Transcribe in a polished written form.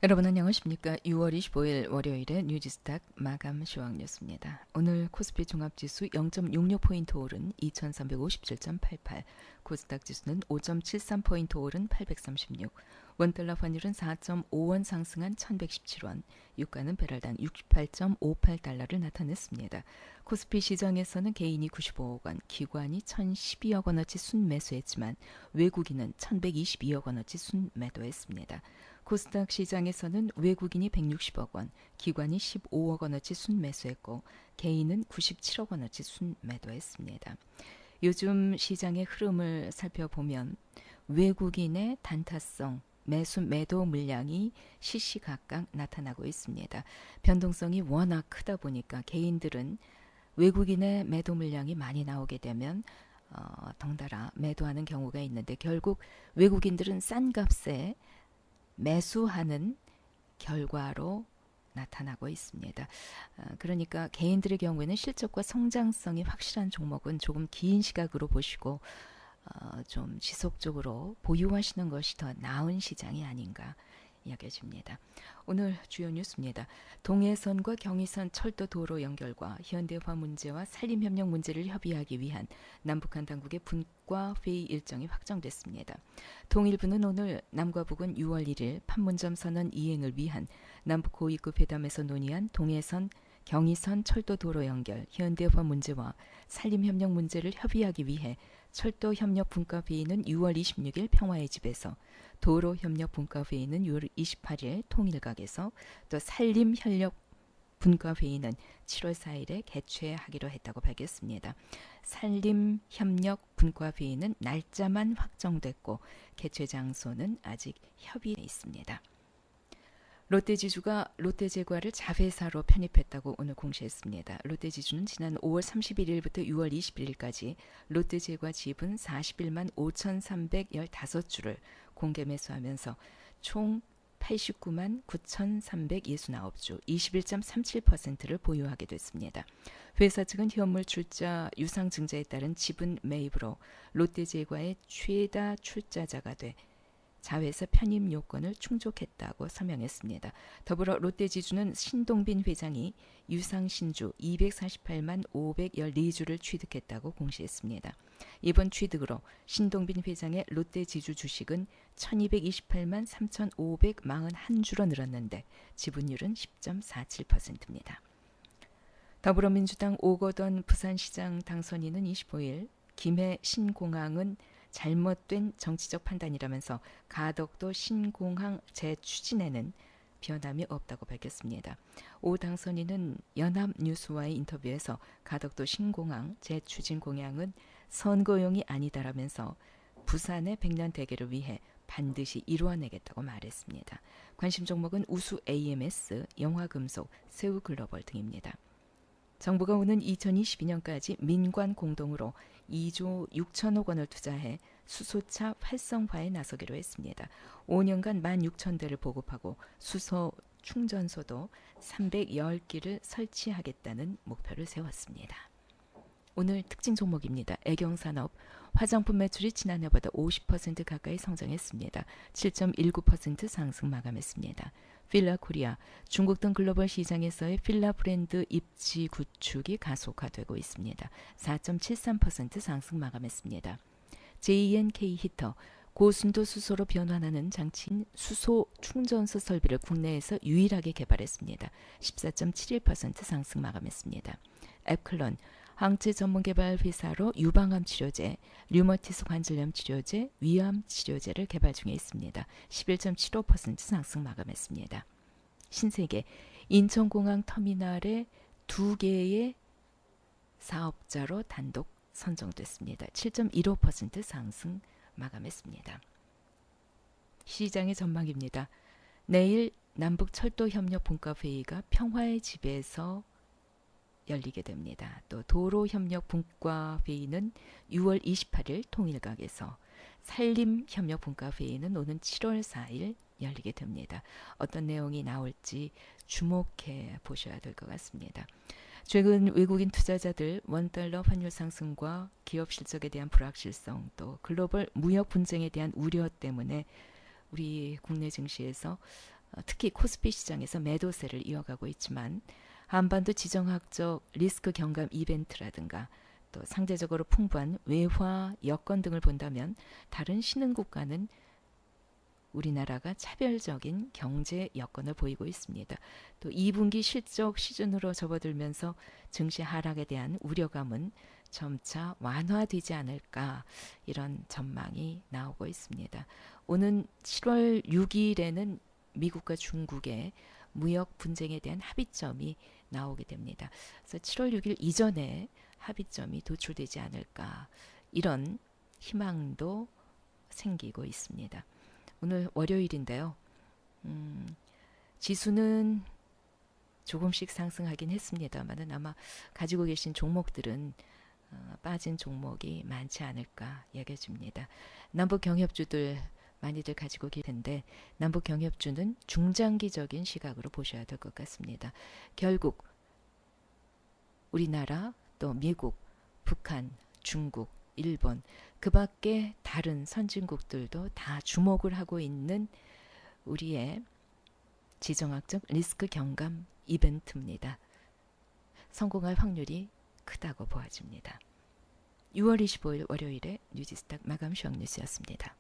여러분 안녕하십니까? 6월 25일 월요일의 뉴지스탁 마감 시황 뉴스입니다. 오늘 코스피 종합지수 0.66포인트 오른 2357.88, 코스닥 지수는 5.73포인트 오른 836, 원달러 환율은 4.5원 상승한 1117원, 유가는 배럴당 68.58달러를 나타냈습니다. 코스피 시장에서는 개인이 95억 원, 기관이 1012억 원어치 순매수했지만 외국인은 1122억 원어치 순매도했습니다. 코스닥 시장에서는 외국인이 160억 원, 기관이 15억 원어치 순매수했고 개인은 97억 원어치 순매도했습니다. 요즘 시장의 흐름을 살펴보면 외국인의 단타성 매수 매도 물량이 시시각각 나타나고 있습니다. 변동성이 워낙 크다 보니까 개인들은 외국인의 매도 물량이 많이 나오게 되면 덩달아 매도하는 경우가 있는데 결국 외국인들은 싼 값에 매수하는 결과로 나타나고 있습니다. 그러니까 개인들의 경우에는 실적과 성장성이 확실한 종목은 조금 긴 시각으로 보시고 좀 지속적으로 보유하시는 것이 더 나은 시장이 아닌가 여겨집니다. 오늘 주요 뉴스입니다. 동해선과 경의선 철도 도로 연결과 현대화 문제와 산림협력 문제를 협의하기 위한 남북한 당국의 분과 회의 일정이 확정됐습니다. 통일부는 오늘 남과 북은 6월 1일 판문점 선언 이행을 위한 남북 고위급 회담에서 논의한 동해선 경의선 철도 도로 연결, 현대화 문제와 산림협력 문제를 협의하기 위해 철도협력 분과회의는 6월 26일 평화의 집에서, 도로협력 분과회의는 6월 28일 통일각에서, 또 산림협력 분과회의는 7월 4일에 개최하기로 했다고 밝혔습니다. 산림협력 분과회의는 날짜만 확정됐고 개최 장소는 아직 협의에 있습니다. 롯데지주가 롯데제과를 자회사로 편입했다고 오늘 공시했습니다. 롯데지주는 지난 5월 31일부터 6월 21일까지 롯데제과 지분 41만 5,315주를 공개 매수하면서 총 89만 9,369주, 21.37%를 보유하게 됐습니다. 회사 측은 현물 출자 유상 증자에 따른 지분 매입으로 롯데제과의 최다 출자자가 돼 자회사 편입 요건을 충족했다고 설명했습니다. 더불어 롯데지주는 신동빈 회장이 유상신주 248만 514주를 취득했다고 공시했습니다. 이번 취득으로 신동빈 회장의 롯데지주 주식은 1228만 3541주로 늘었는데 지분율은 10.47%입니다. 더불어민주당 오거돈 부산시장 당선인은 25일 김해 신공항은 잘못된 정치적 판단이라면서 가덕도 신공항 재추진에는 변함이 없다고 밝혔습니다. 오 당선인은 연합뉴스와의 인터뷰에서 가덕도 신공항 재추진 공약은 선거용이 아니다라면서 부산의 백년 대계를 위해 반드시 이루어내겠다고 말했습니다. 관심 종목은 우수 AMS, 영화금속, 새우글로벌 등입니다. 정부가 오는 2022년까지 민관 공동으로 2조 6천억 원을 투자해 수소차 활성화에 나서기로 했습니다. 5년간 16,000대를 보급하고 수소 충전소도 310기를 설치하겠다는 목표를 세웠습니다. 오늘 특징 종목입니다. 애경산업, 화장품 매출이 지난해보다 50% 가까이 성장했습니다. 7.19% 상승 마감했습니다. 필라코리아, 중국 등 글로벌 시장에서의 필라 브랜드 입지 구축이 가속화되고 있습니다. 4.73% 상승 마감했습니다. JNK 히터, 고순도 수소로 변환하는 장치인 수소 충전소 설비를 국내에서 유일하게 개발했습니다. 14.71% 상승 마감했습니다. 앱클론, 항체 전문 개발 회사로 유방암 치료제, 류머티스 관절염 치료제, 위암 치료제를 개발 중에 있습니다. 11.75% 상승 마감했습니다. 신세계, 인천공항 터미널의 2개의 사업자로 단독 선정됐습니다. 7.15% 상승 마감했습니다. 시장의 전망입니다. 내일 남북철도협력분과회의가 평화의 집에서 열리게 됩니다. 또 도로협력분과회의는 6월 28일 통일각에서, 산림협력분과회의는 오는 7월 4일 열리게 됩니다. 어떤 내용이 나올지 주목해 보셔야 될 것 같습니다. 최근 외국인 투자자들 원달러 환율 상승과 기업 실적에 대한 불확실성, 또 글로벌 무역 분쟁에 대한 우려 때문에 우리 국내 증시에서 특히 코스피 시장에서 매도세를 이어가고 있지만 한반도 지정학적 리스크 경감 이벤트라든가 또 상대적으로 풍부한 외화 여건 등을 본다면 다른 신흥국가는 우리나라가 차별적인 경제 여건을 보이고 있습니다. 또 2분기 실적 시즌으로 접어들면서 증시 하락에 대한 우려감은 점차 완화되지 않을까 이런 전망이 나오고 있습니다. 오는 7월 6일에는 미국과 중국의 무역 분쟁에 대한 합의점이 나오게 됩니다. 그래서 7월 6일 이전에 합의점이 도출되지 않을까 이런 희망도 생기고 있습니다. 오늘 월요일인데요. 지수는 조금씩 상승하긴 했습니다만은 아마 가지고 계신 종목들은 빠진 종목이 많지 않을까 여겨집니다. 남북 경협주들 많이들 가지고 계실 텐데 남북 경협주는 중장기적인 시각으로 보셔야 될 것 같습니다. 결국 우리나라 또 미국, 북한, 중국, 일본 그 밖에 다른 선진국들도 다 주목을 하고 있는 우리의 지정학적 리스크 경감 이벤트입니다. 성공할 확률이 크다고 보아집니다. 6월 25일 월요일에 뉴지스탁 마감 시황 뉴스였습니다.